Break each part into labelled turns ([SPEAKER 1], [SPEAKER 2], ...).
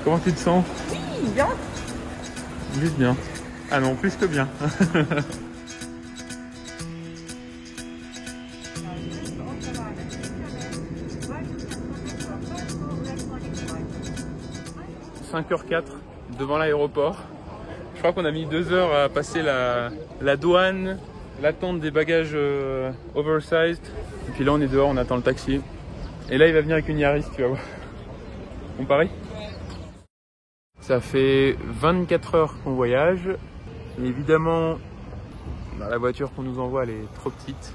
[SPEAKER 1] Comment tu te sens?
[SPEAKER 2] Oui, bien.
[SPEAKER 1] Juste bien. Ah non, plus que bien. « 5h04 devant l'aéroport. Je crois qu'on a mis 2 heures à passer la douane, l'attente des bagages oversized. Et puis là on est dehors, on attend le taxi. Et là il va venir avec une Yaris, tu vas voir. On parie? Ça fait 24 heures qu'on voyage. Et évidemment, la voiture qu'on nous envoie elle est trop petite.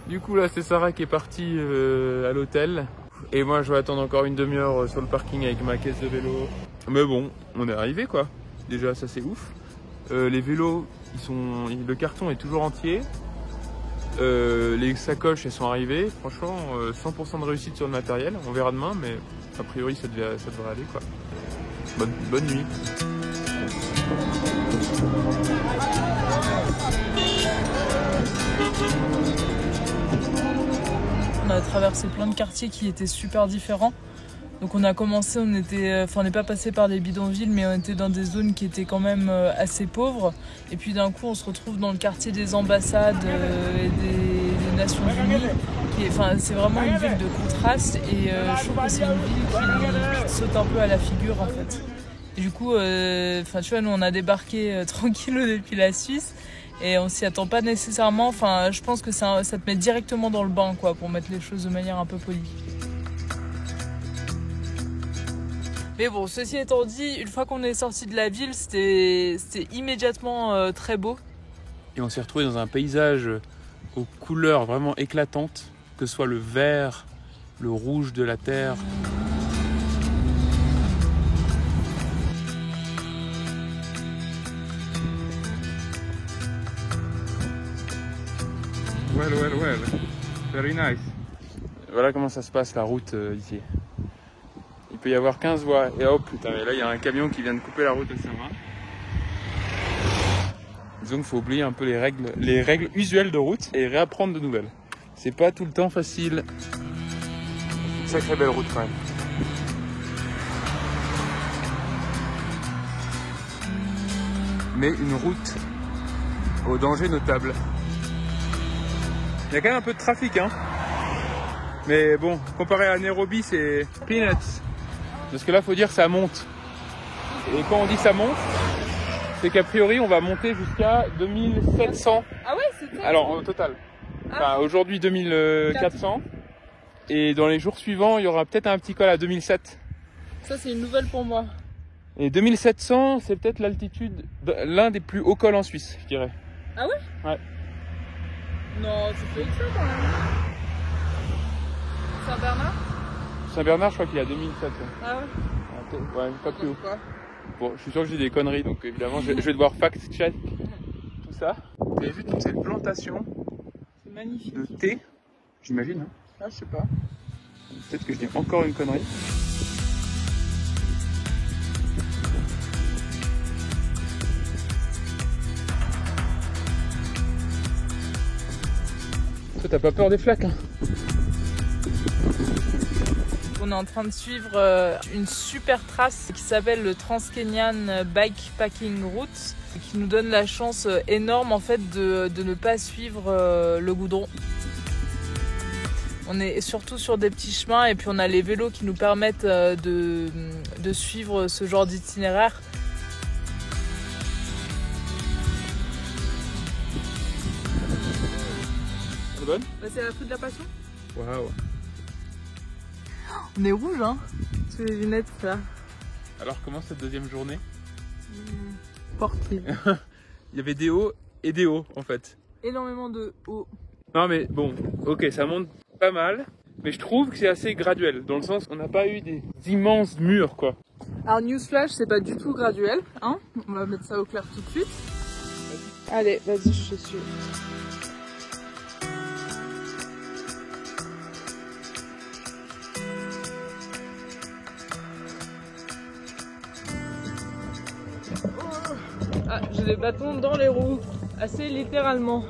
[SPEAKER 1] Du coup là c'est Sarah qui est partie à l'hôtel. Et moi je vais attendre encore une demi-heure sur le parking avec ma caisse de vélo. Mais bon, on est arrivé quoi. Déjà ça c'est ouf. Les vélos, le carton est toujours entier. Les sacoches elles sont arrivées. Franchement 100% de réussite sur le matériel. On verra demain mais a priori ça devrait aller quoi. Bonne nuit.
[SPEAKER 2] On a traversé plein de quartiers qui étaient super différents. Donc on a commencé, on n'est pas passé par des bidonvilles, mais on était dans des zones qui étaient quand même assez pauvres. Et puis d'un coup, on se retrouve dans le quartier des ambassades et des Nations Unies. C'est vraiment une ville de contraste et je trouve que c'est une ville qui te saute un peu à la figure en fait. Et du coup, tu vois, nous on a débarqué tranquillo depuis la Suisse. Et on s'y attend pas nécessairement. Enfin, je pense que ça te met directement dans le bain, quoi, pour mettre les choses de manière un peu polie. Mais bon, ceci étant dit, une fois qu'on est sorti de la ville, c'était immédiatement très beau.
[SPEAKER 1] Et on s'est retrouvé dans un paysage aux couleurs vraiment éclatantes, que ce soit le vert, le rouge de la terre. Well. Very nice. Voilà comment ça se passe la route ici. Il peut y avoir 15 voies. Et hop, putain, mais là il y a un camion qui vient de couper la route à Saint-Marin. Disons qu'il faut oublier un peu les règles usuelles de route et réapprendre de nouvelles. C'est pas tout le temps facile. Une sacrée belle route quand même. Mais une route au danger notable. Il y a quand même un peu de trafic, hein. Mais bon, comparé à Nairobi, c'est peanuts. Parce que là, faut dire ça monte. Et quand on dit ça monte, c'est qu'a priori, on va monter jusqu'à 2700.
[SPEAKER 2] Ah ouais, c'est ça.
[SPEAKER 1] Alors, au total. Enfin, aujourd'hui, 2400. Et dans les jours suivants, il y aura peut-être un petit col à 2007.
[SPEAKER 2] Ça, c'est une nouvelle pour moi.
[SPEAKER 1] Et 2700, c'est peut-être l'altitude, l'un des plus hauts cols en Suisse, je dirais.
[SPEAKER 2] Ah ouais?
[SPEAKER 1] Ouais.
[SPEAKER 2] Non, c'est pas ça quand même. Saint-Bernard?
[SPEAKER 1] Saint-Bernard, je crois qu'il est à 2007.
[SPEAKER 2] Ah ouais?
[SPEAKER 1] Ouais, pas plus haut. Bon, je suis sûr que j'ai des conneries, donc évidemment, je vais devoir fact-check tout ça. Vous avez vu toute cette plantation
[SPEAKER 2] magnifique
[SPEAKER 1] de thé, j'imagine, hein?
[SPEAKER 2] Ah, je sais pas.
[SPEAKER 1] Peut-être que je dis encore une connerie. Toi, t'as pas peur des flaques, hein?
[SPEAKER 2] On est en train de suivre une super trace qui s'appelle le Trans-Kenyan Bikepacking Route, qui nous donne la chance énorme en fait de ne pas suivre le goudron. On est surtout sur des petits chemins et puis on a les vélos qui nous permettent de suivre ce genre d'itinéraire.
[SPEAKER 1] C'est bonne?
[SPEAKER 2] Bah, c'est la rue de la Passion.
[SPEAKER 1] Waouh!
[SPEAKER 2] On est rouge, hein, sous les lunettes là.
[SPEAKER 1] Alors, comment cette deuxième journée?
[SPEAKER 2] Portée.
[SPEAKER 1] Il y avait des hauts et des hauts en fait.
[SPEAKER 2] Énormément de hauts.
[SPEAKER 1] Non mais bon, ok, ça monte pas mal, mais je trouve que c'est assez graduel, dans le sens qu'on n'a pas eu des immenses murs quoi.
[SPEAKER 2] Alors newsflash, c'est pas du tout graduel, hein. On va mettre ça au clair tout de suite. Allez, vas-y, je te suis. Ah, j'ai des bâtons dans les roues, assez littéralement.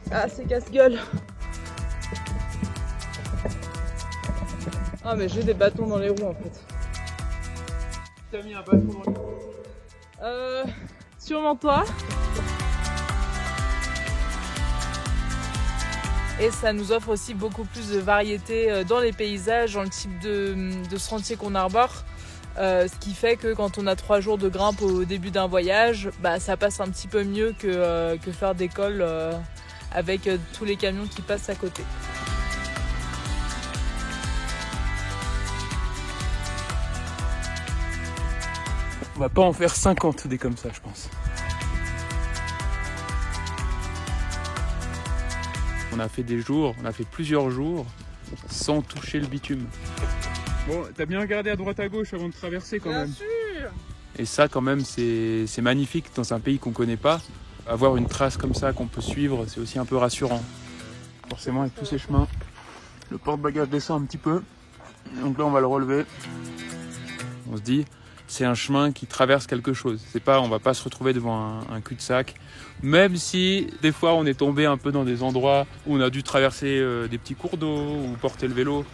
[SPEAKER 2] Ah, c'est casse-gueule. Ah mais j'ai des bâtons dans les roues en fait.
[SPEAKER 1] T'as mis un bâton dans les roues?
[SPEAKER 2] Sûrement toi. Et ça nous offre aussi beaucoup plus de variété dans les paysages, dans le type de sentier qu'on arbore. Ce qui fait que quand on a 3 jours de grimpe au début d'un voyage, bah, ça passe un petit peu mieux que faire des cols avec tous les camions qui passent à côté.
[SPEAKER 1] On va pas en faire 50 des comme ça, je pense. On a fait des jours, on a fait plusieurs jours sans toucher le bitume. Bon, t'as bien regardé à droite à gauche avant de traverser quand même.
[SPEAKER 2] Bien sûr.
[SPEAKER 1] Et ça quand même c'est magnifique dans un pays qu'on connaît pas. Avoir une trace comme ça qu'on peut suivre, c'est aussi un peu rassurant. Forcément avec tous ces chemins, le porte-bagages descend un petit peu. Donc là on va le relever. On se dit, c'est un chemin qui traverse quelque chose. C'est pas, on va pas se retrouver devant un cul-de-sac. Même si des fois on est tombé un peu dans des endroits où on a dû traverser des petits cours d'eau ou porter le vélo.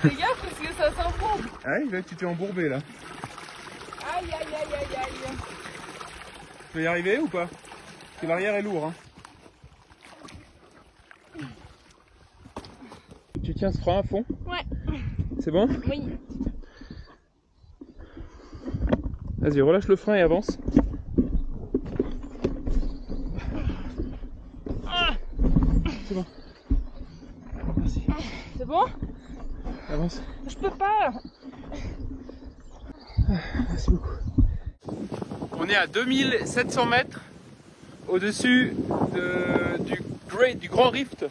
[SPEAKER 2] Fais gaffe parce que ça s'enfonce.
[SPEAKER 1] Ah oui, là tu t'es embourbé là.
[SPEAKER 2] Aïe aïe aïe aïe aïe.
[SPEAKER 1] Tu peux y arriver ou pas? Parce que l'arrière est lourd. Hein. Tu tiens ce frein à fond?
[SPEAKER 3] Ouais.
[SPEAKER 1] C'est bon?
[SPEAKER 3] Oui.
[SPEAKER 1] Vas-y, relâche le frein et avance. C'est bon. Merci.
[SPEAKER 2] C'est bon?
[SPEAKER 1] Avance.
[SPEAKER 2] Je peux pas.
[SPEAKER 1] Merci beaucoup. On est à 2700 mètres au-dessus du Grand Rift.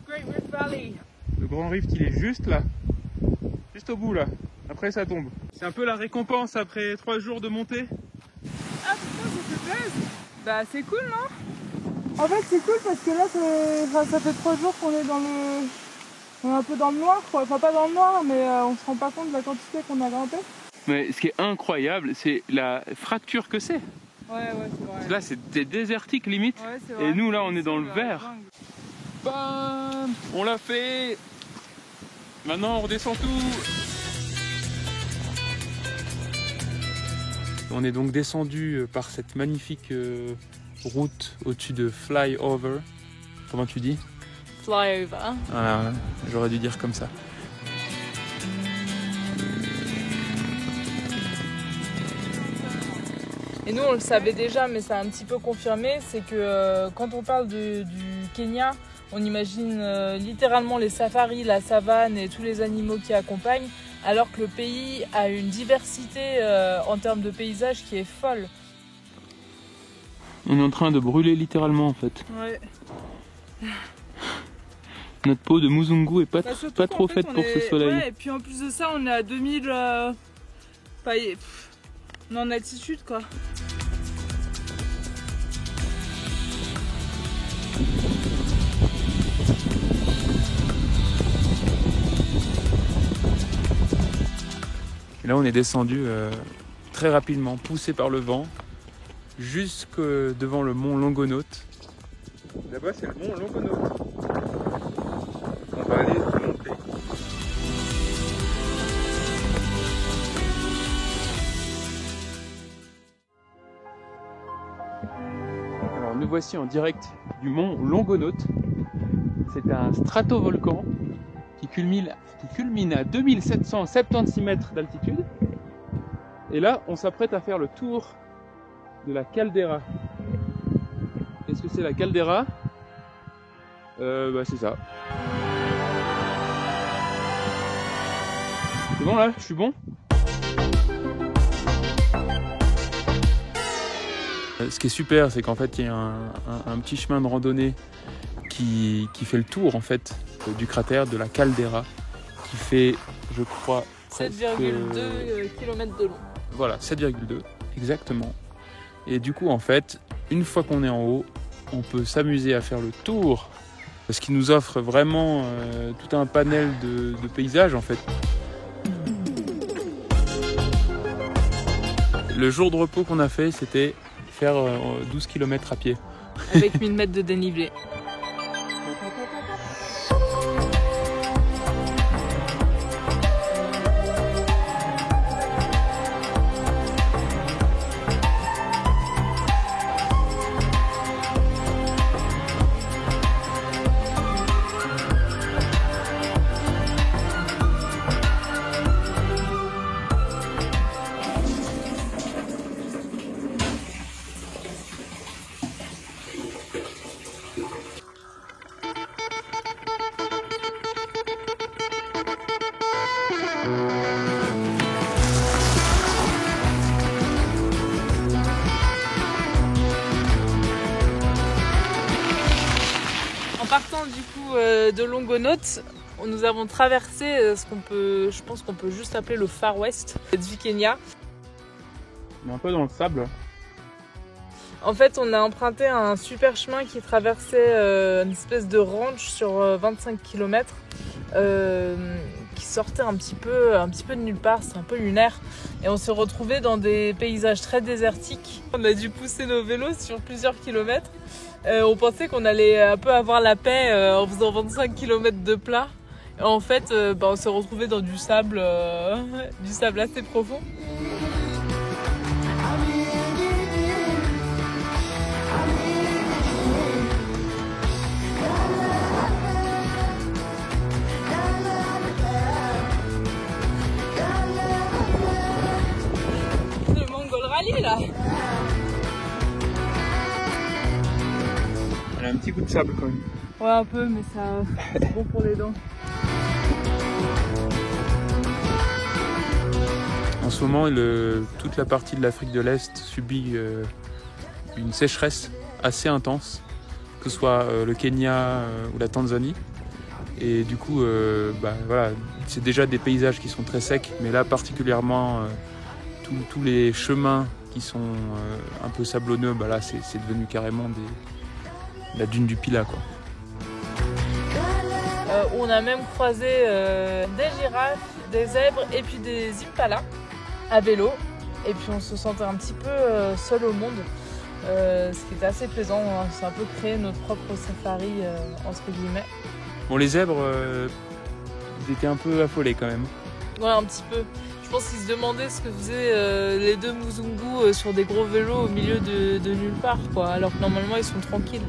[SPEAKER 2] Great Rift Valley.
[SPEAKER 1] Le Grand Rift, il est juste là. Juste au bout là. Après ça tombe. C'est un peu la récompense après 3 jours de montée.
[SPEAKER 2] Ah putain, ça fait plaisir. Bah c'est cool, non? En fait c'est cool parce que là ça fait 3 jours qu'on est on est un peu dans le noir, quoi. Enfin pas dans le noir, mais on se rend pas compte de la quantité qu'on a grimpé.
[SPEAKER 1] Mais ce qui est incroyable, c'est la fracture que c'est.
[SPEAKER 2] Ouais, c'est vrai.
[SPEAKER 1] Là, c'est désertique limite.
[SPEAKER 2] Ouais, c'est vrai.
[SPEAKER 1] Et nous, là, on est dans le
[SPEAKER 2] la
[SPEAKER 1] vert.
[SPEAKER 2] jungle.
[SPEAKER 1] Bam! On l'a fait! Maintenant, on redescend tout. On est donc descendu par cette magnifique route au-dessus de Flyover. Comment tu dis?
[SPEAKER 2] Flyover.
[SPEAKER 1] Voilà, j'aurais dû dire comme ça.
[SPEAKER 2] Et nous on le savait déjà, mais ça a un petit peu confirmé, c'est que quand on parle du Kenya, on imagine littéralement les safaris, la savane et tous les animaux qui accompagnent, alors que le pays a une diversité en termes de paysages qui est folle.
[SPEAKER 1] On est en train de brûler littéralement en fait.
[SPEAKER 2] Ouais.
[SPEAKER 1] Notre peau de Muzungu est pas trop
[SPEAKER 2] fait,
[SPEAKER 1] faite pour ce soleil.
[SPEAKER 2] Ouais, et puis en plus de ça, on est à 2000 on est en altitude quoi.
[SPEAKER 1] Et là on est descendu très rapidement, poussé par le vent, jusque devant le mont Longonot. Là-bas c'est le mont Longonot. On va aller monter. Alors nous voici en direct du mont Longonot. C'est un stratovolcan qui culmine à 2776 mètres d'altitude. Et là, on s'apprête à faire le tour de la caldeira. Qu'est-ce que c'est la caldeira? C'est ça. C'est bon là? Je suis bon? Ce qui est super, c'est qu'en fait, il y a un petit chemin de randonnée qui fait le tour en fait du cratère de la caldeira, qui fait, je crois,
[SPEAKER 2] 7,2 km de long.
[SPEAKER 1] Voilà, 7,2 exactement. Et du coup, en fait, une fois qu'on est en haut, on peut s'amuser à faire le tour, ce qui nous offre vraiment tout un panel de paysages en fait. Le jour de repos qu'on a fait, c'était faire 12 km à pied.
[SPEAKER 2] Avec 1000 mètres de dénivelé. En partant du coup de Longonaut, nous avons traversé je pense qu'on peut juste appeler le Far West du Kenya.
[SPEAKER 1] On est un peu dans le sable.
[SPEAKER 2] En fait, on a emprunté un super chemin qui traversait une espèce de ranch sur 25 km qui sortait un petit peu de nulle part, c'est un peu lunaire. Et on s'est retrouvés dans des paysages très désertiques. On a dû pousser nos vélos sur plusieurs kilomètres. On pensait qu'on allait un peu avoir la paix en faisant 25 km de plat. Et en fait, on s'est retrouvés dans du sable assez profond. Le Mongol Rally là.
[SPEAKER 1] Elle a un petit goût de sable quand même.
[SPEAKER 2] Ouais, un peu, mais ça c'est bon pour les dents.
[SPEAKER 1] En ce moment, toute la partie de l'Afrique de l'Est subit une sécheresse assez intense, que ce soit le Kenya ou la Tanzanie. Et du coup, voilà, c'est déjà des paysages qui sont très secs, mais là particulièrement, tous les chemins qui sont un peu sablonneux, là c'est devenu carrément la dune du Pila, quoi.
[SPEAKER 2] On a même croisé des girafes, des zèbres et puis des impalas à vélo. Et puis on se sentait un petit peu seul au monde, ce qui était assez plaisant. On s'est un peu créé notre propre safari, entre guillemets.
[SPEAKER 1] Bon, les zèbres, ils étaient un peu affolés quand même.
[SPEAKER 2] Ouais, un petit peu. Je pense qu'ils se demandaient ce que faisaient les deux Muzungu sur des gros vélos au milieu de nulle part, quoi. Alors que normalement ils sont tranquilles.